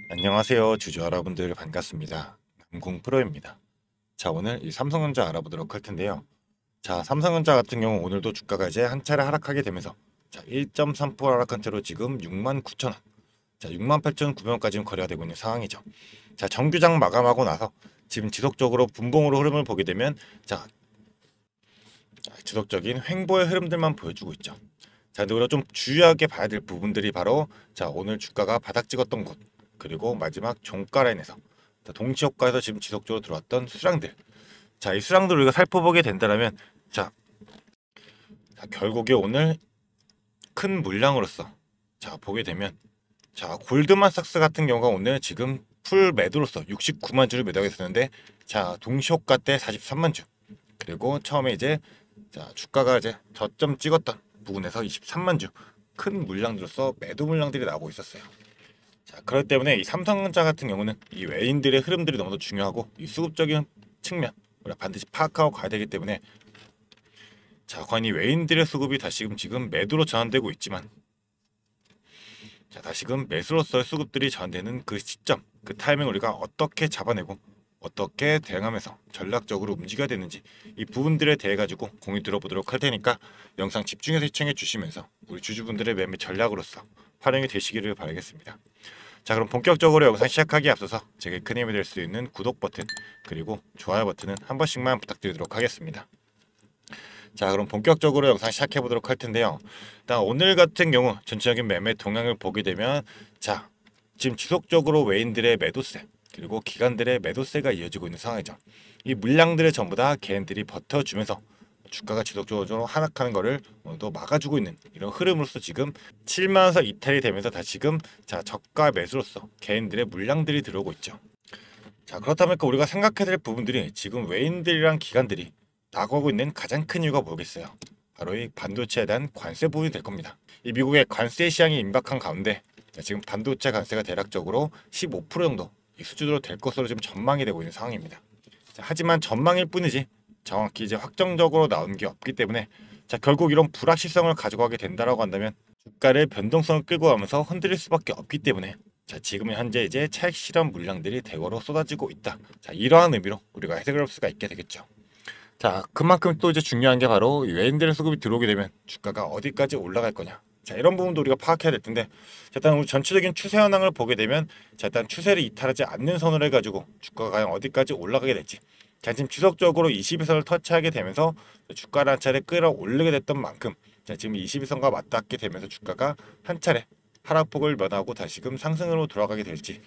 안녕하세요, 주주 여러분들 반갑습니다. 남궁프로입니다. 자, 오늘 이 삼성전자 알아보도록 할 텐데요. 자, 삼성전자 같은 경우 오늘도 주가가 이제 한 차례 하락하게 되면서 자, 1.3% 하락한 채로 지금 69,000원, 자, 68,900원까지 거래가 되고 있는 상황이죠. 자, 정규장 마감하고 나서 지금 지속적으로 분봉으로 흐름을 보게 되면 자, 지속적인 횡보의 흐름들만 보여주고 있죠. 자, 근데 우리가 좀 주의하게 봐야 될 부분들이 바로 자, 오늘 주가가 바닥 찍었던 곳, 그리고 마지막 종가 라인에서 동시 효과에서 지금 지속적으로 들어왔던 수량들. 자, 이 수량들을 우리가 살펴보게 된다면 자, 결국에 오늘 큰 물량으로서 자, 보게 되면 자, 골드만삭스 같은 경우가 오늘 지금 풀 매도로서 69만 주를 매도하게 됐는데 자, 동시 효과 때 43만 주. 그리고 처음에 이제 자, 주가가 이제 저점 찍었던 부분에서 23만 주. 큰 물량들로서 매도 물량들이 나오고 있었어요. 자, 그렇기 때문에 이 삼성전자 같은 경우는 이 외인들의 흐름들이 너무도 중요하고 이 수급적인 측면 우리가 반드시 파악하고 가야 되기 때문에 자, 과연 이 외인들의 수급이 다시금 매도로 전환되고 있지만 자, 다시금 매수로서의 수급들이 전환되는 그 시점, 그 타이밍 우리가 어떻게 잡아내고 어떻게 대응하면서 전략적으로 움직여야 되는지 이 부분들에 대해 가지고 공유 들어보도록 할 테니까 영상 집중해서 시청해 주시면서 우리 주주분들의 매매 전략으로서 활용이 되시기를 바라겠습니다. 자, 그럼 본격적으로 영상 시작하기에 앞서서 제게 큰 힘이 될 수 있는 구독 버튼 그리고 좋아요 버튼은 한 번씩만 부탁드리도록 하겠습니다. 자, 그럼 본격적으로 영상 시작해 보도록 할 텐데요. 일단 오늘 같은 경우 전체적인 매매 동향을 보게 되면 자, 지금 지속적으로 외인들의 매도세 그리고 기관들의 매도세가 이어지고 있는 상황이죠. 이 물량들을 전부 다 개인들이 버텨주면서 주가가 지속적으로 하락하는 것을 또 막아주고 있는 이런 흐름으로서 지금 7만원에서 이탈이 되면서 다시금 자, 저가 매수로서 개인들의 물량들이 들어오고 있죠. 자, 그렇다면 우리가 생각해야 될 부분들이 지금 외인들이랑 기관들이 나가고 있는 가장 큰 이유가 뭐겠어요? 바로 이 반도체에 대한 관세 부분이 될 겁니다. 이 미국의 관세 시장이 임박한 가운데 자, 지금 반도체 관세가 대략적으로 15% 정도 이 수준으로 될 것으로 지금 전망이 되고 있는 상황입니다. 자, 하지만 전망일 뿐이지 정확히 이제 확정적으로 나온 게 없기 때문에 자, 결국 이런 불확실성을 가져가게 된다라고 한다면 주가를 변동성을 끌고 가면서 흔들릴 수밖에 없기 때문에 자, 지금 현재 이제 차익 실현 물량들이 대거로 쏟아지고 있다. 자, 이러한 의미로 우리가 해석을 할 수가 있게 되겠죠. 자, 그만큼 또 이제 중요한 게 바로 외인들의 수급이 들어오게 되면 주가가 어디까지 올라갈 거냐. 자, 이런 부분도 우리가 파악해야 될 텐데 자, 일단 우리 전체적인 추세 현황을 보게 되면 자, 일단 추세를 이탈하지 않는 선을 해가지고 주가가 과연 어디까지 올라가게 될지 자, 지금 지속적으로 22선을 터치하게 되면서 주가를 한 차례 끌어올리게 됐던 만큼 자, 지금 22선과 맞닿게 되면서 주가가 한 차례 하락폭을 면하고 다시금 상승으로 돌아가게 될지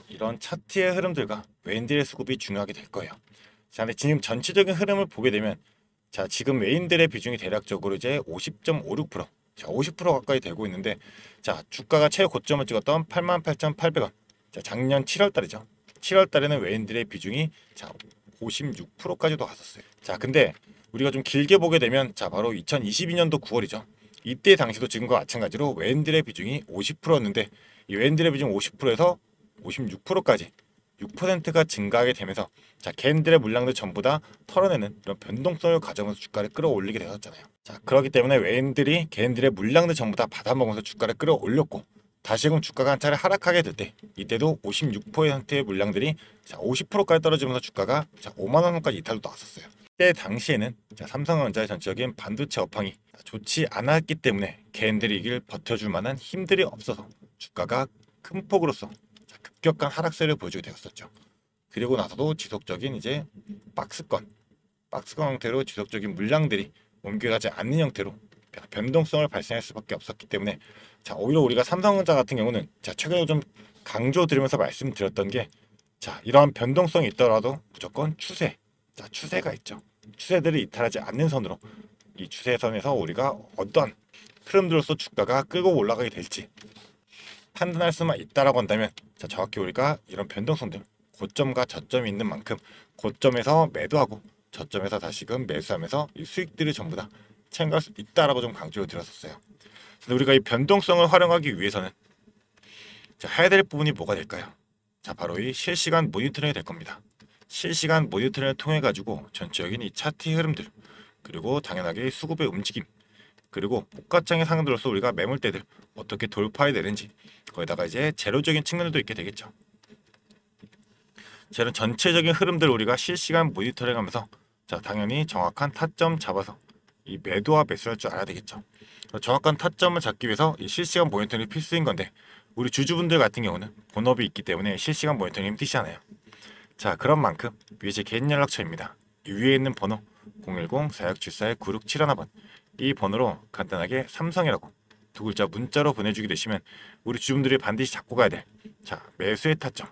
이런 차트의 흐름들과 외인들의 수급이 중요하게 될 거예요. 자, 근데 지금 전체적인 흐름을 보게 되면 자, 지금 외인들의 비중이 대략적으로 이제 50.56%, 자, 50% 가까이 되고 있는데 자, 주가가 최고 고점을 찍었던 88,800원. 자, 작년 7월 달이죠. 7월 달에는 외인들의 비중이 자, 56%까지도 갔었어요. 자, 근데 우리가 좀 길게 보게 되면 자, 바로 2022년도 9월이죠. 이때 당시도 지금과 마찬가지로 외인들의 비중이 50%였는데 이 외인들의 비중 50%에서 56%까지 6%가 증가하게 되면서 자, 개인들의 물량들 전부 다 털어내는 이런 변동성을 가져오면서 주가를 끌어올리게 되었잖아요. 자, 그렇기 때문에 외인들이 개인들의 물량들 전부 다 받아먹으면서 주가를 끌어올렸고 다시금 주가가 한 차례 하락하게 될 때 이때도 56%의 물량들이 자, 50%까지 떨어지면서 주가가 자, 5만 원까지 이탈도 나왔었어요. 그때 당시에는 자, 삼성전자의 전적인 반도체 업황이 좋지 않았기 때문에 개인들이 이길 버텨줄 만한 힘들이 없어서 주가가 큰 폭으로서 급격한 하락세를 보여주게 되었었죠. 그리고 나서도 지속적인 이제 박스권 형태로 지속적인 물량들이 옮겨가지 않는 형태로 변동성을 발생할 수밖에 없었기 때문에 자, 오히려 우리가 삼성전자 같은 경우는 자, 최근에 좀 강조드리면서 말씀드렸던 게 자, 이러한 변동성이 있더라도 무조건 추세, 자, 추세가 있죠. 추세들을 이탈하지 않는 선으로 이 추세선에서 우리가 어떤 흐름들로서 주가가 끌고 올라가게 될지 판단할 수만 있다라고 한다면 자, 정확히 우리가 이런 변동성들 고점과 저점이 있는 만큼 고점에서 매도하고 저점에서 다시금 매수하면서 이 수익들을 전부 다 챙길 수 있다라고 좀 강조를 드렸었어요. 근데 우리가 이 변동성을 활용하기 위해서는 자, 해야 될 부분이 뭐가 될까요? 자, 바로 이 실시간 모니터링이 될 겁니다. 실시간 모니터링을 통해 가지고 전체적인 이 차트 흐름들 그리고 당연하게 수급의 움직임 그리고 호가창의 상황으로서 우리가 매물대들 어떻게 돌파해야 되는지, 거기다가 이제 재료적인 측면도 있게 되겠죠. 이런 전체적인 흐름들을 우리가 실시간 모니터링하면서 자, 당연히 정확한 타점 잡아서 이 매도와 매수할 줄 알아야 되겠죠. 정확한 타점을 잡기 위해서 이 실시간 모니터링이 필수인 건데, 우리 주주분들 같은 경우는 본업이 있기 때문에 실시간 모니터링이 힘드시 않아요. 자, 그런 만큼 위에 제 개인 연락처입니다. 이 위에 있는 번호 010-4674-9671번, 이 번호로 간단하게 삼성이라고 두 글자 문자로 보내주게 되시면 우리 주주분들이 반드시 잡고 가야 될 자, 매수의 타점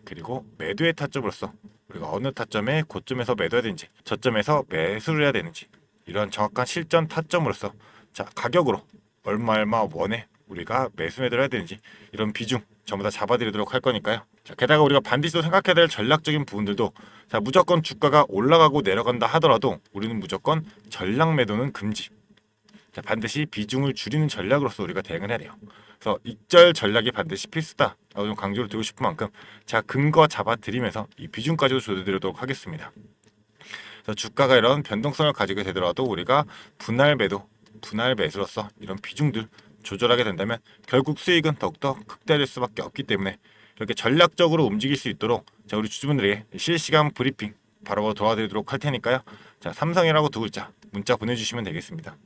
그리고 매도의 타점으로서 우리가 어느 타점에 고점에서 매도해야 되는지, 저점에서 매수를 해야 되는지, 이런 정확한 실전 타점으로서 자, 가격으로 얼마 원에 우리가 매수 매도를 해야 되는지 이런 비중 전부 다 잡아드리도록 할 거니까요. 자, 게다가 우리가 반드시 또 생각해야 될 전략적인 부분들도, 자, 무조건 주가가 올라가고 내려간다 하더라도 우리는 무조건 전략 매도는 금지. 자, 반드시 비중을 줄이는 전략으로서 우리가 대응을 해야 돼요. 그래서 익절 전략이 반드시 필수다 라고 좀 강조를 드리고 싶은 만큼 자, 근거 잡아드리면서 이 비중까지도 조절드리도록 하겠습니다. 그래서 주가가 이런 변동성을 가지게 되더라도 우리가 분할 매도, 분할 매수로서 이런 비중들 조절하게 된다면 결국 수익은 더욱더 극대화될 수밖에 없기 때문에 이렇게 전략적으로 움직일 수 있도록 자, 우리 주주분들에게 실시간 브리핑 바로 도와드리도록 할 테니까요. 자, 삼성이라고 두 글자 문자 보내주시면 되겠습니다.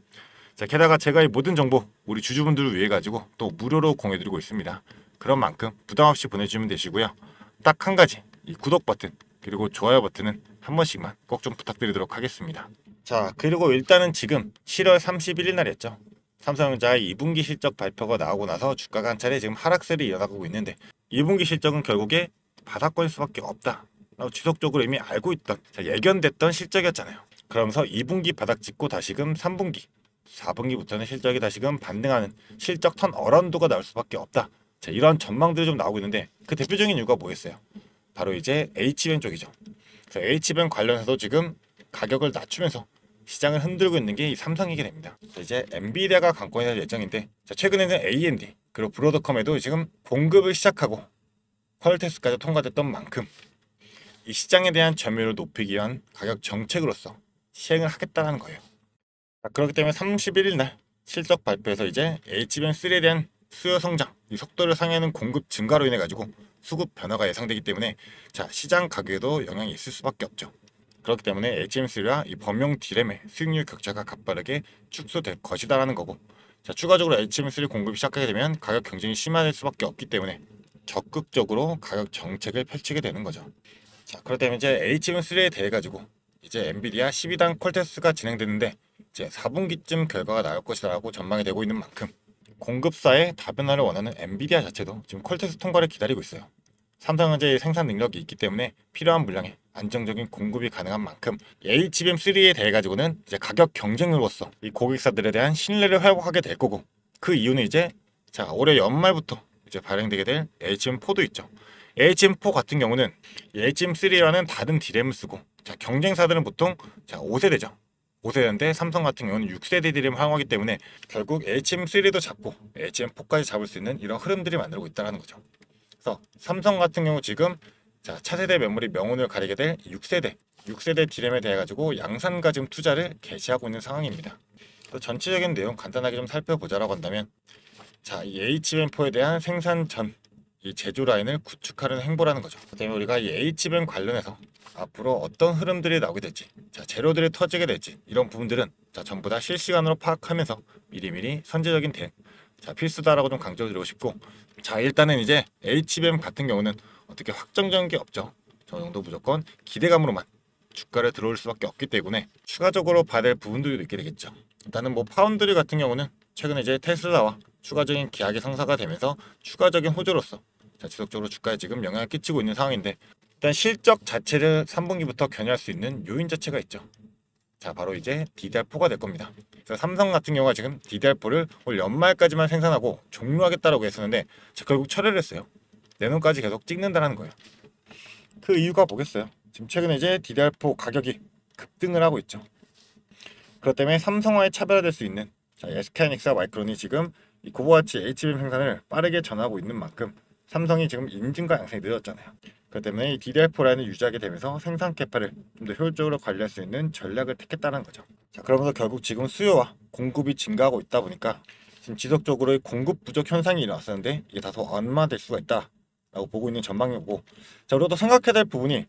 자, 게다가 제가 이 모든 정보 우리 주주분들을 위해 가지고 또 무료로 공유드리고 있습니다. 그런 만큼 부담없이 보내주시면 되시고요. 딱 한 가지, 이 구독 버튼 그리고 좋아요 버튼은 한 번씩만 꼭 좀 부탁드리도록 하겠습니다. 자, 그리고 일단은 지금 7월 31일 날이었죠. 삼성전자의 2분기 실적 발표가 나오고 나서 주가가 한 차례 지금 하락세를 이어나가고 있는데, 2분기 실적은 결국에 바닥권일 수밖에 없다 라고 지속적으로 이미 알고 있던, 자, 예견됐던 실적이었잖아요. 그러면서 2분기 바닥 찍고 다시금 3분기 4분기부터는 실적이 다시금 반등하는 실적 턴 어라운드가 나올 수밖에 없다. 자, 이런 전망들이 좀 나오고 있는데 그 대표적인 이유가 뭐였어요? 바로 이제 H뱅 쪽이죠. 그래서 H뱅 관련해서 지금 가격을 낮추면서 시장을 흔들고 있는 게 이 삼성이게 됩니다. 이제 엔비디아가 관건이 될 예정인데, 자, 최근에는 AMD 그리고 브로드컴에도 지금 공급을 시작하고 퀄테스트까지 통과됐던 만큼 이 시장에 대한 점유율을 높이기 위한 가격 정책으로서 시행을 하겠다는 거예요. 자, 그렇기 때문에 31일 날 실적 발표에서 이제 HBM3에 대한 수요 성장, 이 속도를 상회하는 공급 증가로 인해 가지고 수급 변화가 예상되기 때문에 자, 시장 가격에도 영향이 있을 수밖에 없죠. 그렇기 때문에 HBM3와 이 범용 D램의 수익률 격차가 가파르게 축소될 것이다라는 거고, 자, 추가적으로 HBM3 공급이 시작하게 되면 가격 경쟁이 심화될 수밖에 없기 때문에 적극적으로 가격 정책을 펼치게 되는 거죠. 자, 그렇기 때문에 이제 HBM3에 대해 가지고 이제 엔비디아 12단 퀄테스트가 진행되는데 이제 4분기쯤 결과가 나올 것이라고 전망이 되고 있는 만큼 공급사의 다변화를 원하는 엔비디아 자체도 지금 퀄테스트 통과를 기다리고 있어요. 삼성전자의 생산 능력이 있기 때문에 필요한 물량의 안정적인 공급이 가능한 만큼 HBM3에 대해 가지고는 이제 가격 경쟁으로서 이 고객사들에 대한 신뢰를 회복하게 될 거고, 그 이유는 이제 자, 올해 연말부터 이제 발행되게 될 HBM4도 있죠. HBM4 같은 경우는 HBM3라는 다른 D램을 쓰고, 자, 경쟁사들은 보통 자, 5세대죠. 5세대인데 삼성 같은 경우는 6세대 D램을 활용하기 때문에 결국 HBM3도 잡고 HBM4까지 잡을 수 있는 이런 흐름들이 만들고 있다는 거죠. 그래서 삼성 같은 경우 지금 자, 차세대 메모리 명운을 가리게 될 6세대 D램에 대해 가지고 양산과 지금 투자를 개시하고 있는 상황입니다. 또 전체적인 내용 간단하게 좀 살펴보자라고 한다면, 자, 이 HBM4에 대한 생산 전 이 제조 라인을 구축하는 행보라는 거죠. 그 때문에 우리가 이 HBM 관련해서 앞으로 어떤 흐름들이 나오게 될지, 자, 재료들이 터지게 될지, 이런 부분들은 자, 전부 다 실시간으로 파악하면서 미리미리 선제적인 대응, 자, 필수다라고 좀 강조드리고 싶고, 자, 일단은 이제 HBM 같은 경우는 어떻게 확정적인 게 없죠. 저 정도 무조건 기대감으로만 주가를 들어올 수밖에 없기 때문에 추가적으로 봐야 될 부분들도 있게 되겠죠. 일단은 뭐 파운드리 같은 경우는 최근에 이제 테슬라와 추가적인 계약이 성사가 되면서 추가적인 호조로서 자, 지속적으로 주가에 지금 영향을 끼치고 있는 상황인데, 일단 실적 자체를 3분기부터 견인할 수 있는 요인 자체가 있죠. 자, 바로 이제 DDR4가 될 겁니다. 그래서 삼성 같은 경우가 지금 DDR4를 올 연말까지만 생산하고 종료하겠다라고 했었는데 자, 결국 철회를 했어요. 내년까지 계속 찍는다는 거예요. 그 이유가 뭐겠어요? 지금 최근에 이제 DDR4 가격이 급등을 하고 있죠. 그렇기 때문에 삼성과의 차별화될 수 있는 자, SK하이닉스와 마이크론이 지금 이 고부가치 HBM 생산을 빠르게 전하고 있는 만큼 삼성이 지금 인증과 양산이 늦었잖아요. 그렇기 때문에 이 DDR4 라인을 유지하게 되면서 생산 캐파를 좀 더 효율적으로 관리할 수 있는 전략을 택했다는 거죠. 자, 그러면서 결국 지금 수요와 공급이 증가하고 있다 보니까 지금 지속적으로 공급 부족 현상이 일어났었는데 이게 다소 완화될 수가 있다라고 보고 있는 전망이고, 자, 그리고 또 생각해야 될 부분이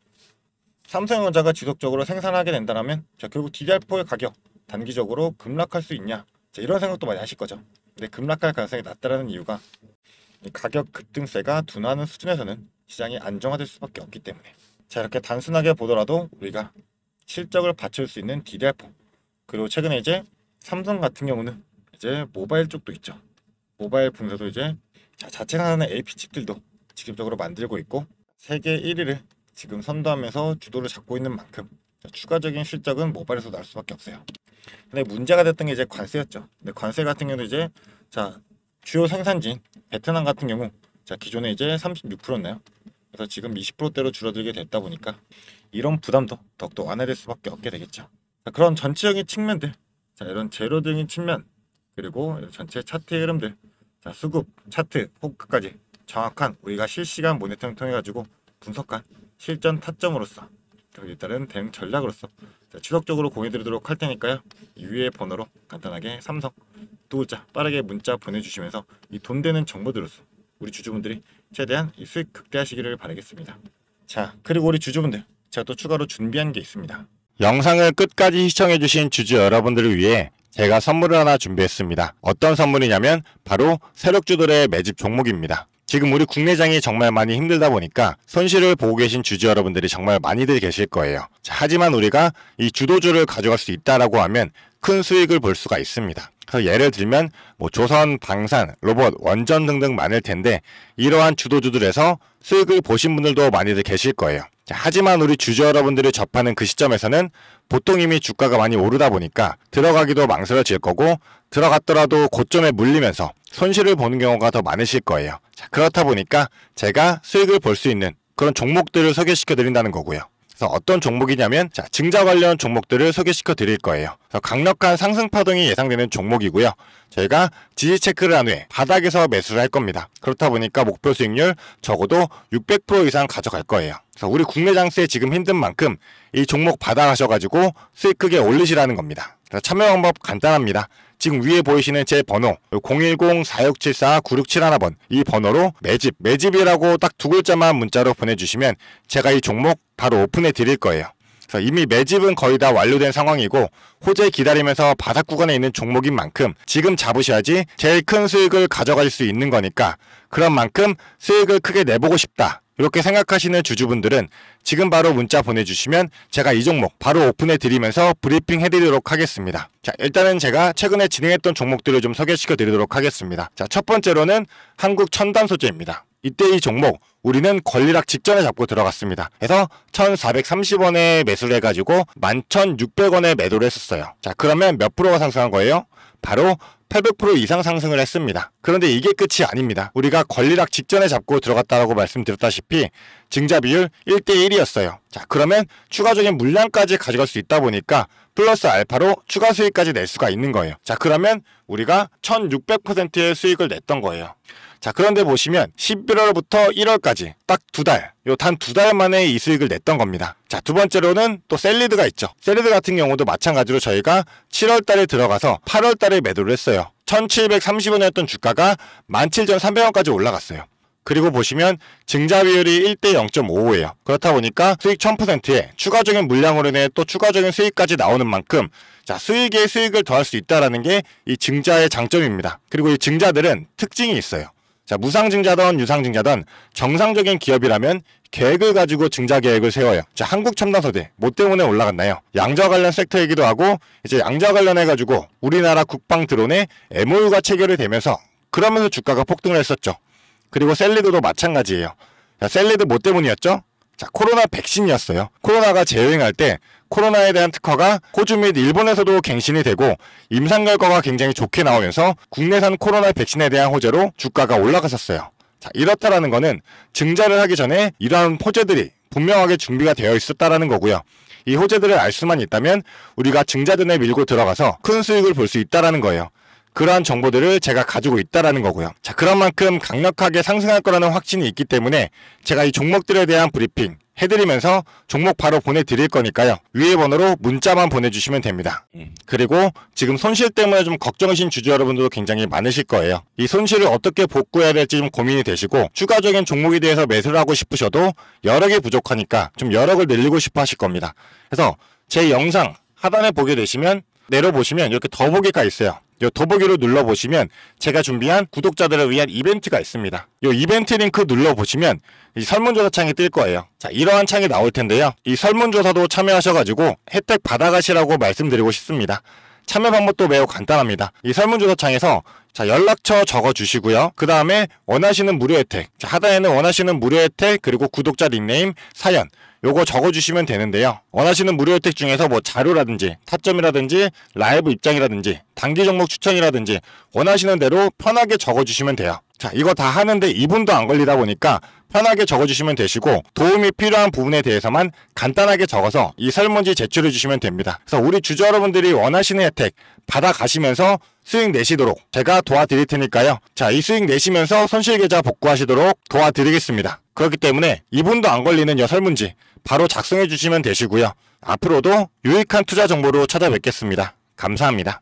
삼성전자가 지속적으로 생산하게 된다면 자, 결국 DDR4의 가격 단기적으로 급락할 수 있냐, 자, 이런 생각도 많이 하실 거죠. 근데 급락할 가능성이 낮다라는 이유가 이 가격 급등세가 둔화하는 수준에서는 시장이 안정화될 수밖에 없기 때문에, 자, 이렇게 단순하게 보더라도 우리가 실적을 받칠 수 있는 DDR4, 그리고 최근에 이제 삼성 같은 경우는 이제 모바일 쪽도 있죠. 모바일 분야도 이제 자체 생산하는 AP 칩들도 직접적으로 만들고 있고 세계 1위를 지금 선도하면서 주도를 잡고 있는 만큼 추가적인 실적은 모바일에서 날 수밖에 없어요. 근데 문제가 됐던 게 이제 관세였죠. 근데 관세 같은 경우도 이제 자, 주요 생산지인 베트남 같은 경우 자, 기존에 이제 36%였나요? 그래서 지금 20%대로 줄어들게 됐다 보니까 이런 부담도 더욱더 완화될 수밖에 없게 되겠죠. 자, 그런 전체적인 측면들, 자, 이런 재료적인 측면, 그리고 전체 차트의 흐름들, 자, 수급, 차트, 호가까지 정확한 우리가 실시간 모니터링 통해 가지고 분석한 실전 타점으로서, 거기에 따른 대응 전략으로서 자, 지속적으로 공유드리도록 할 테니까요. 이 위의 번호로 간단하게 삼성 두 글자 빠르게 문자 보내주시면서 이 돈 되는 정보들로서 우리 주주분들이 최대한 이 수익 극대화하시기를 바라겠습니다. 자, 그리고 우리 주주분들, 제가 또 추가로 준비한 게 있습니다. 영상을 끝까지 시청해주신 주주 여러분들을 위해 제가 선물을 하나 준비했습니다. 어떤 선물이냐면 바로 세력주들의 매집 종목입니다. 지금 우리 국내장이 정말 많이 힘들다 보니까 손실을 보고 계신 주주 여러분들이 정말 많이들 계실 거예요. 자, 하지만 우리가 이 주도주를 가져갈 수 있다라고 하면 큰 수익을 볼 수가 있습니다. 그래서 예를 들면 뭐 조선, 방산, 로봇, 원전 등등 많을 텐데 이러한 주도주들에서 수익을 보신 분들도 많이들 계실 거예요. 자, 하지만 우리 주주 여러분들이 접하는 그 시점에서는 보통 이미 주가가 많이 오르다 보니까 들어가기도 망설여질 거고 들어갔더라도 고점에 물리면서 손실을 보는 경우가 더 많으실 거예요. 자, 그렇다 보니까 제가 수익을 볼 수 있는 그런 종목들을 소개시켜 드린다는 거고요. 그래서 어떤 종목이냐면 자, 증자 관련 종목들을 소개시켜 드릴 거예요. 그래서 강력한 상승 파동이 예상되는 종목이고요. 저희가 지지 체크를 한 후에 바닥에서 매수를 할 겁니다. 그렇다 보니까 목표 수익률 적어도 600% 이상 가져갈 거예요. 그래서 우리 국내 장세 지금 힘든 만큼 이 종목 받아가셔가지고 수익 크게 올리시라는 겁니다. 그래서 참여 방법 간단합니다. 지금 위에 보이시는 제 번호 010-4674-9671번 이 번호로 매집이라고 딱 두 글자만 문자로 보내주시면 제가 이 종목 바로 오픈해 드릴 거예요. 그래서 이미 매집은 거의 다 완료된 상황이고 호재 기다리면서 바닥 구간에 있는 종목인 만큼 지금 잡으셔야지 제일 큰 수익을 가져갈 수 있는 거니까 그런 만큼 수익을 크게 내보고 싶다. 이렇게 생각하시는 주주분들은 지금 바로 문자 보내주시면 제가 이 종목 바로 오픈해 드리면서 브리핑 해드리도록 하겠습니다. 자, 일단은 제가 최근에 진행했던 종목들을 좀 소개시켜 드리도록 하겠습니다. 자, 첫 번째로는 한국 첨단 소재입니다. 이때 이 종목 우리는 권리락 직전에 잡고 들어갔습니다. 그래서 1430원에 매수를 해가지고 11,600원에 매도를 했었어요. 자, 그러면 몇 프로가 상승한 거예요? 바로 800% 이상 상승을 했습니다. 그런데 이게 끝이 아닙니다. 우리가 권리락 직전에 잡고 들어갔다라고 말씀드렸다시피 증자 비율 1대1이었어요. 자, 그러면 추가적인 물량까지 가져갈 수 있다 보니까 플러스 알파로 추가 수익까지 낼 수가 있는 거예요. 자, 그러면 우리가 1600%의 수익을 냈던 거예요. 자, 그런데 보시면 11월부터 1월까지 딱 두 달, 단 두 달 만에 이 수익을 냈던 겁니다. 자, 두 번째로는 또 셀리드 있죠. 셀리드 같은 경우도 마찬가지로 저희가 7월 달에 들어가서 8월 달에 매도를 했어요. 1730원이었던 주가가 17,300원까지 올라갔어요. 그리고 보시면 증자 비율이 1대 0.55예요. 그렇다 보니까 수익 1000%에 추가적인 물량으로 인해 또 추가적인 수익까지 나오는 만큼 자, 수익에 수익을 더할 수 있다는 게 이 증자의 장점입니다. 그리고 이 증자들은 특징이 있어요. 자, 무상증자든 유상증자든 정상적인 기업이라면 계획을 가지고 증자 계획을 세워요. 자, 한국첨단소재 뭐 때문에 올라갔나요? 양자 관련 섹터이기도 하고 이제 양자 관련해 가지고 우리나라 국방 드론에 MOU가 체결이 되면서 그러면서 주가가 폭등을 했었죠. 그리고 셀리드도 마찬가지예요. 자, 셀리드 뭐 때문이었죠? 자, 코로나 백신이었어요. 코로나가 재유행할 때 코로나에 대한 특허가 호주 및 일본에서도 갱신이 되고 임상 결과가 굉장히 좋게 나오면서 국내산 코로나 백신에 대한 호재로 주가가 올라갔었어요. 자, 이렇다라는 거는 증자를 하기 전에 이러한 호재들이 분명하게 준비가 되어 있었다라는 거고요. 이 호재들을 알 수만 있다면 우리가 증자전에 밀고 들어가서 큰 수익을 볼 수 있다라는 거예요. 그러한 정보들을 제가 가지고 있다라는 거고요. 자, 그런 만큼 강력하게 상승할 거라는 확신이 있기 때문에 제가 이 종목들에 대한 브리핑 해드리면서 종목 바로 보내드릴 거니까요. 위에 번호로 문자만 보내주시면 됩니다. 그리고 지금 손실 때문에 좀 걱정이신 주주 여러분들도 굉장히 많으실 거예요. 이 손실을 어떻게 복구해야 될지 좀 고민이 되시고 추가적인 종목에 대해서 매수를 하고 싶으셔도 여력이 부족하니까 좀 여력을 늘리고 싶어 하실 겁니다. 그래서 제 영상 하단에 보게 되시면 내려보시면 이렇게 더보기가 있어요. 이 더보기로 눌러보시면 제가 준비한 구독자들을 위한 이벤트가 있습니다. 이 이벤트 링크 눌러보시면 이 설문조사 창이 뜰 거예요. 자, 이러한 창이 나올 텐데요. 이 설문조사도 참여하셔가지고 혜택 받아가시라고 말씀드리고 싶습니다. 참여 방법도 매우 간단합니다. 이 설문조사 창에서 자, 연락처 적어주시고요. 그 다음에 원하시는 무료 혜택, 자, 하단에는 원하시는 무료 혜택 그리고 구독자 닉네임, 사연 요거 적어주시면 되는데요. 원하시는 무료 혜택 중에서 뭐 자료라든지 타점이라든지 라이브 입장이라든지 단기 종목 추천이라든지 원하시는 대로 편하게 적어주시면 돼요. 자, 이거 다 하는데 2분도 안 걸리다 보니까 편하게 적어주시면 되시고 도움이 필요한 부분에 대해서만 간단하게 적어서 이 설문지 제출해 주시면 됩니다. 그래서 우리 주주 여러분들이 원하시는 혜택 받아가시면서 수익 내시도록 제가 도와드릴 테니까요. 자, 이 수익 내시면서 손실계좌 복구하시도록 도와드리겠습니다. 그렇기 때문에 2분도 안 걸리는 이 설문지 바로 작성해 주시면 되시고요. 앞으로도 유익한 투자 정보로 찾아뵙겠습니다. 감사합니다.